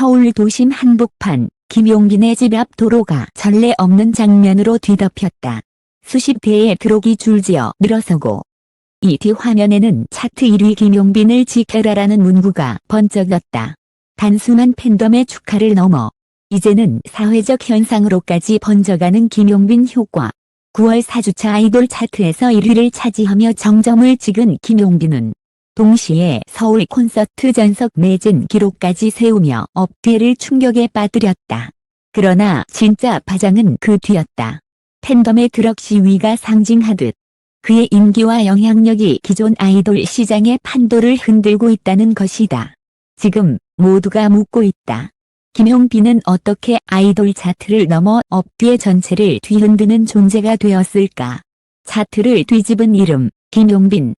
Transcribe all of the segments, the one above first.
서울 도심 한복판, 김용빈의 집 앞 도로가 전례 없는 장면으로 뒤덮였다. 수십 대의 트럭이 줄지어 늘어서고 이 뒤 화면에는 차트 1위 김용빈을 지켜라라는 문구가 번쩍였다. 단순한 팬덤의 축하를 넘어 이제는 사회적 현상으로까지 번져가는 김용빈 효과. 9월 4주차 아이돌 차트에서 1위를 차지하며 정점을 찍은 김용빈은 동시에 서울 콘서트 전석 매진 기록까지 세우며 업계를 충격에 빠뜨렸다. 그러나 진짜 파장은 그 뒤였다. 팬덤의 드럭 시위가 상징하듯 그의 인기와 영향력이 기존 아이돌 시장의 판도를 흔들고 있다는 것이다. 지금 모두가 묻고 있다. 김용빈은 어떻게 아이돌 차트를 넘어 업계 전체를 뒤흔드는 존재가 되었을까? 차트를 뒤집은 이름, 김용빈.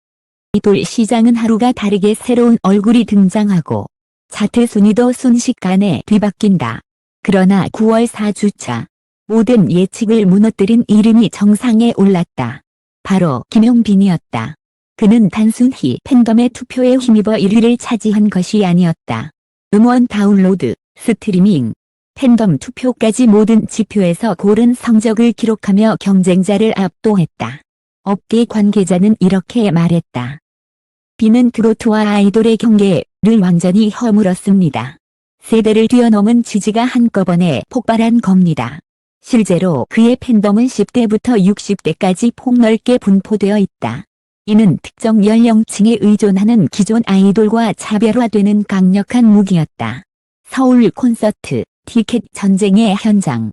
아이돌 시장은 하루가 다르게 새로운 얼굴이 등장하고 차트 순위도 순식간에 뒤바뀐다. 그러나 9월 4주차 모든 예측을 무너뜨린 이름이 정상에 올랐다. 바로 김용빈이었다. 그는 단순히 팬덤의 투표에 힘입어 1위를 차지한 것이 아니었다. 음원 다운로드, 스트리밍, 팬덤 투표까지 모든 지표에서 고른 성적을 기록하며 경쟁자를 압도했다. 업계 관계자는 이렇게 말했다. 빈은 트로트와 아이돌의 경계를 완전히 허물었습니다. 세대를 뛰어넘은 지지가 한꺼번에 폭발한 겁니다. 실제로 그의 팬덤은 10대부터 60대까지 폭넓게 분포되어 있다. 이는 특정 연령층에 의존하는 기존 아이돌과 차별화되는 강력한 무기였다. 서울 콘서트, 티켓 전쟁의 현장.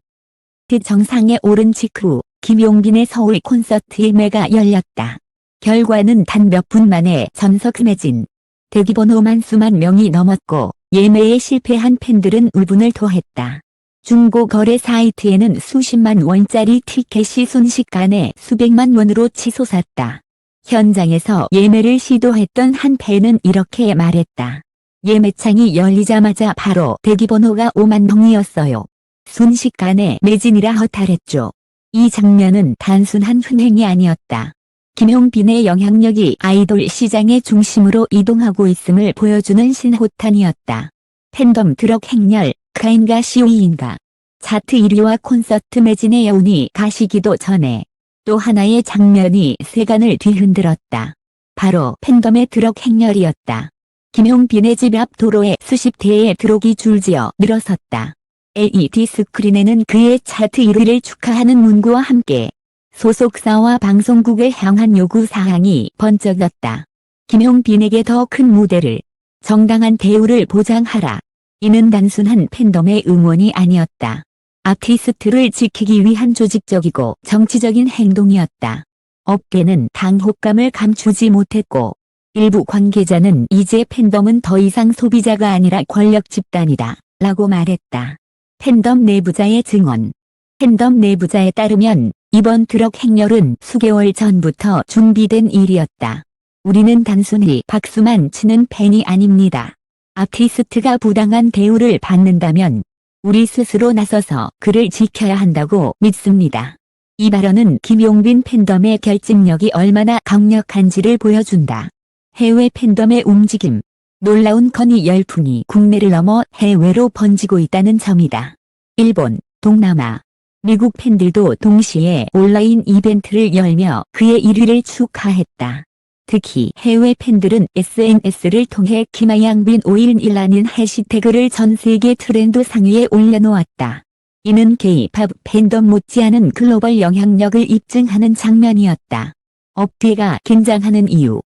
정상에 오른 직후 김용빈의 서울 콘서트 예매가 열렸다. 결과는 단 몇 분 만에 전석 매진. 대기번호만 수만 명이 넘었고 예매에 실패한 팬들은 울분을 토했다. 중고 거래 사이트에는 수십만 원짜리 티켓이 순식간에 수백만 원으로 치솟았다. 현장에서 예매를 시도했던 한 팬은 이렇게 말했다. 예매창이 열리자마자 바로 대기번호가 5만 명이었어요. 순식간에 매진이라 허탈했죠. 이 장면은 단순한 흥행이 아니었다. 김용빈의 영향력이 아이돌 시장의 중심으로 이동하고 있음을 보여주는 신호탄이었다. 팬덤 드럭 행렬, 크라인가 시위인가. 차트 1위와 콘서트 매진의 여운이 가시기도 전에 또 하나의 장면이 세간을 뒤흔들었다. 바로 팬덤의 드럭 행렬이었다. 김용빈의 집 앞 도로에 수십 대의 트럭이 줄지어 늘어섰다. LED 스크린에는 그의 차트 1위를 축하하는 문구와 함께 소속사와 방송국에 향한 요구사항이 번쩍였다. 김용빈에게 더 큰 무대를, 정당한 대우를 보장하라. 이는 단순한 팬덤의 응원이 아니었다. 아티스트를 지키기 위한 조직적이고 정치적인 행동이었다. 업계는 당혹감을 감추지 못했고 일부 관계자는 이제 팬덤은 더 이상 소비자가 아니라 권력 집단이다 라고 말했다. 팬덤 내부자의 증언. 팬덤 내부자에 따르면 이번 드럭 행렬은 수개월 전부터 준비된 일이었다. 우리는 단순히 박수만 치는 팬이 아닙니다. 아티스트가 부당한 대우를 받는다면 우리 스스로 나서서 그를 지켜야 한다고 믿습니다. 이 발언은 김용빈 팬덤의 결집력이 얼마나 강력한지를 보여준다. 해외 팬덤의 움직임. 놀라운 건이 열풍이 국내를 넘어 해외로 번지고 있다는 점이다. 일본, 동남아, 미국 팬들도 동시에 온라인 이벤트를 열며 그의 1위를 축하했다. 특히 해외 팬들은 SNS를 통해 김하양빈 511라는 해시태그를 전 세계 트렌드 상위에 올려놓았다. 이는 K-팝 팬덤 못지않은 글로벌 영향력을 입증하는 장면이었다. 업계가 긴장하는 이유.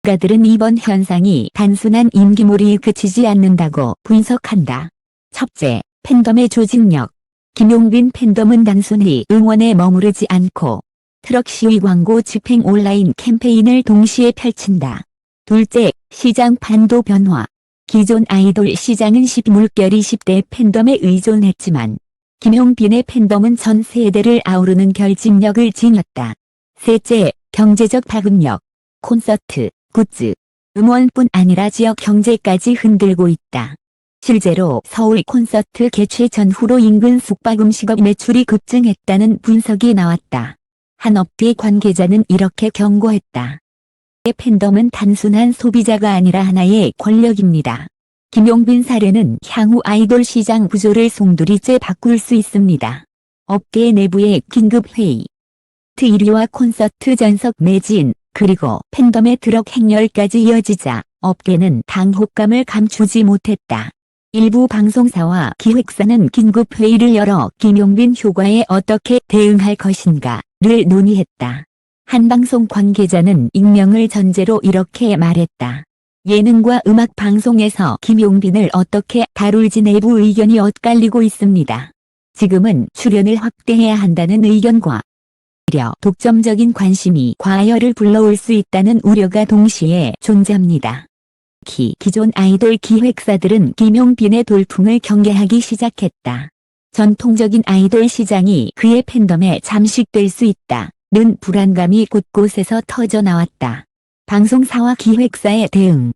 가들은 이번 현상이 단순한 임기몰이에 그치지 않는다고 분석한다. 첫째, 팬덤의 조직력. 김용빈 팬덤은 단순히 응원에 머무르지 않고 트럭 시위 광고 집행 온라인 캠페인을 동시에 펼친다. 둘째, 시장 판도 변화. 기존 아이돌 시장은 물결이 10대 팬덤에 의존했지만 김용빈의 팬덤은 전 세대를 아우르는 결집력을 지녔다. 셋째, 경제적 파급력. 콘서트, 굿즈, 음원뿐 아니라 지역 경제까지 흔들고 있다. 실제로 서울 콘서트 개최 전후로 인근 숙박음식업 매출이 급증했다는 분석이 나왔다. 한 업계 관계자는 이렇게 경고했다. 팬덤은 단순한 소비자가 아니라 하나의 권력입니다. 김용빈 사례는 향후 아이돌 시장 구조를 송두리째 바꿀 수 있습니다. 업계 내부의 긴급회의. 1위와 콘서트 전석 매진, 그리고 팬덤의 드럭 행렬까지 이어지자 업계는 당혹감을 감추지 못했다. 일부 방송사와 기획사는 긴급회의를 열어 김용빈 효과에 어떻게 대응할 것인가를 논의했다. 한 방송 관계자는 익명을 전제로 이렇게 말했다. 예능과 음악 방송에서 김용빈을 어떻게 다룰지 내부 의견이 엇갈리고 있습니다. 지금은 출연을 확대해야 한다는 의견과 오히려 독점적인 관심이 과열을 불러올 수 있다는 우려가 동시에 존재합니다. 특히 기존 아이돌 기획사들은 김용빈의 돌풍을 경계하기 시작했다. 전통적인 아이돌 시장이 그의 팬덤에 잠식될 수 있다는 불안감이 곳곳에서 터져나왔다. 방송사와 기획사의 대응.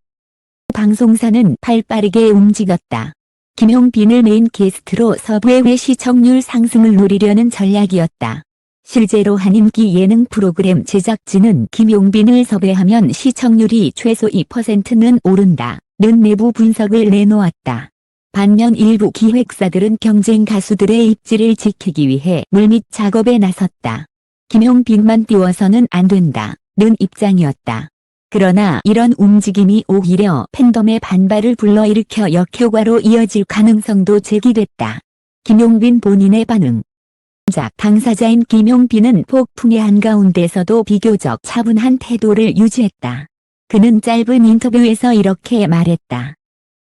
방송사는 발빠르게 움직였다. 김용빈을 메인 게스트로 섭외해 시청률 상승을 노리려는 전략이었다. 실제로 한 인기 예능 프로그램 제작진은 김용빈을 섭외하면 시청률이 최소 2%는 오른다는 내부 분석을 내놓았다. 반면 일부 기획사들은 경쟁 가수들의 입지를 지키기 위해 물밑 작업에 나섰다. 김용빈만 띄워서는 안 된다는 입장이었다. 그러나 이런 움직임이 오히려 팬덤의 반발을 불러일으켜 역효과로 이어질 가능성도 제기됐다. 김용빈 본인의 반응. 작 당사자인 김용빈은 폭풍의 한가운데서도 비교적 차분한 태도를 유지했다. 그는 짧은 인터뷰에서 이렇게 말했다.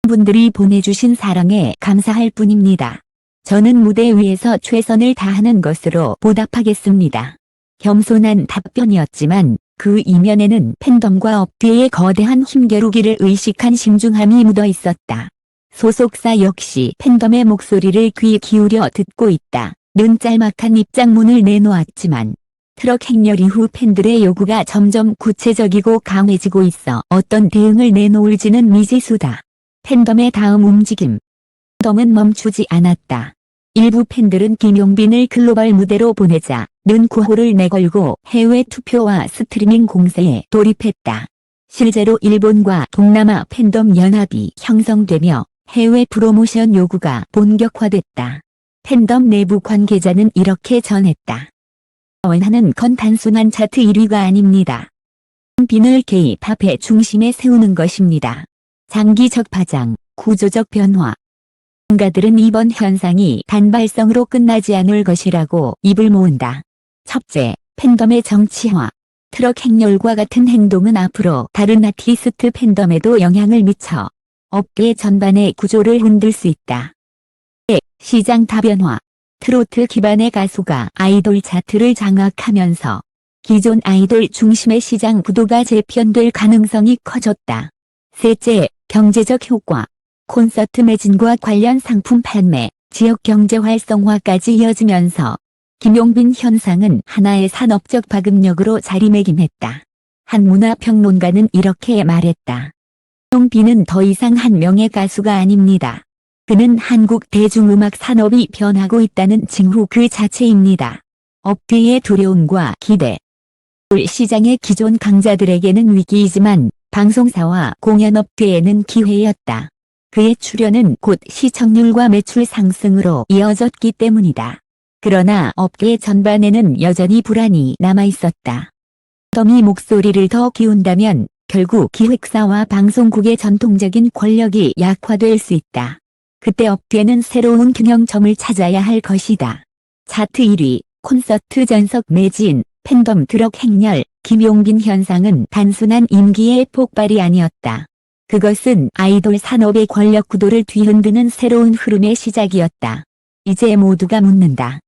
분들이 보내주신 사랑에 감사할 뿐입니다. 저는 무대 위에서 최선을 다하는 것으로 보답하겠습니다. 겸손한 답변이었지만 그 이면에는 팬덤과 업계의 거대한 힘겨루기를 의식한 신중함이 묻어 있었다. 소속사 역시 팬덤의 목소리를 귀 기울여 듣고 있다. 는 짤막한 입장문을 내놓았지만 트럭 행렬 이후 팬들의 요구가 점점 구체적이고 강해지고 있어 어떤 대응을 내놓을지는 미지수다. 팬덤의 다음 움직임. 팬덤은 멈추지 않았다. 일부 팬들은 김용빈을 글로벌 무대로 보내자는 구호를 내걸고 해외 투표와 스트리밍 공세에 돌입했다. 실제로 일본과 동남아 팬덤 연합이 형성되며 해외 프로모션 요구가 본격화됐다. 팬덤 내부 관계자는 이렇게 전했다. 원하는 건 단순한 차트 1위가 아닙니다. 빈을 K-팝의 중심에 세우는 것입니다. 장기적 파장, 구조적 변화. 전문가들은 이번 현상이 단발성으로 끝나지 않을 것이라고 입을 모은다. 첫째, 팬덤의 정치화. 트럭 행렬과 같은 행동은 앞으로 다른 아티스트 팬덤에도 영향을 미쳐 업계 전반의 구조를 흔들 수 있다. 시장 다변화. 트로트 기반의 가수가 아이돌 차트를 장악하면서 기존 아이돌 중심의 시장 구도가 재편될 가능성이 커졌다. 셋째, 경제적 효과. 콘서트 매진과 관련 상품 판매, 지역 경제 활성화까지 이어지면서 김용빈 현상은 하나의 산업적 파급력으로 자리매김했다. 한 문화평론가는 이렇게 말했다. 김용빈은 더 이상 한 명의 가수가 아닙니다. 그는 한국 대중음악 산업이 변하고 있다는 징후 그 자체입니다. 업계의 두려움과 기대. 시장의 기존 강자들에게는 위기이지만 방송사와 공연업계에는 기회였다. 그의 출연은 곧 시청률과 매출 상승으로 이어졌기 때문이다. 그러나 업계 전반에는 여전히 불안이 남아있었다. 팬덤이 목소리를 더 기운다면 결국 기획사와 방송국의 전통적인 권력이 약화될 수 있다. 그때 업계는 새로운 균형점을 찾아야 할 것이다. 차트 1위, 콘서트 전석 매진, 팬덤 드럭 행렬, 김용빈 현상은 단순한 인기의 폭발이 아니었다. 그것은 아이돌 산업의 권력 구도를 뒤흔드는 새로운 흐름의 시작이었다. 이제 모두가 묻는다.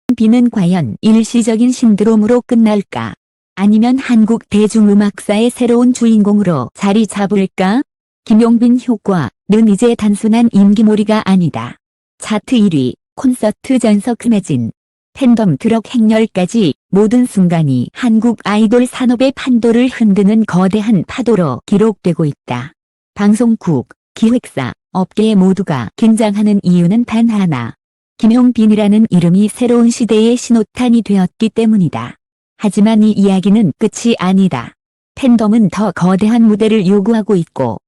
김용빈은 과연 일시적인 신드롬으로 끝날까? 아니면 한국 대중음악사의 새로운 주인공으로 자리 잡을까? 김용빈 효과는 이제 단순한 임기몰이가 아니다. 차트 1위, 콘서트 전석 매진, 팬덤 드럭 행렬까지 모든 순간이 한국 아이돌 산업의 판도를 흔드는 거대한 파도로 기록되고 있다. 방송국, 기획사, 업계 모두가 긴장하는 이유는 단 하나. 김용빈이라는 이름이 새로운 시대의 신호탄이 되었기 때문이다. 하지만 이 이야기는 끝이 아니다. 팬덤은 더 거대한 무대를 요구하고 있고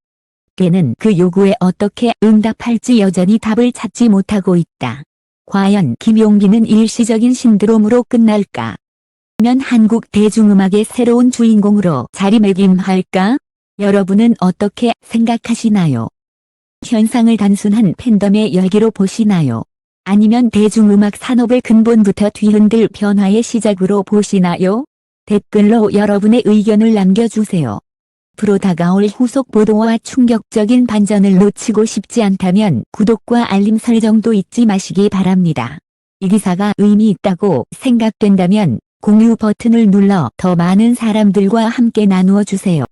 걔는 그 요구에 어떻게 응답할지 여전히 답을 찾지 못하고 있다. 과연 김용기는 일시적인 신드롬으로 끝날까? 면 한국 대중음악의 새로운 주인공으로 자리매김할까? 여러분은 어떻게 생각하시나요? 현상을 단순한 팬덤의 열기로 보시나요? 아니면 대중음악 산업을 근본부터 뒤흔들 변화의 시작으로 보시나요? 댓글로 여러분의 의견을 남겨주세요. 앞으로 다가올 후속 보도와 충격적인 반전을 놓치고 싶지 않다면 구독과 알림 설정도 잊지 마시기 바랍니다. 이 기사가 의미 있다고 생각된다면 공유 버튼을 눌러 더 많은 사람들과 함께 나누어 주세요.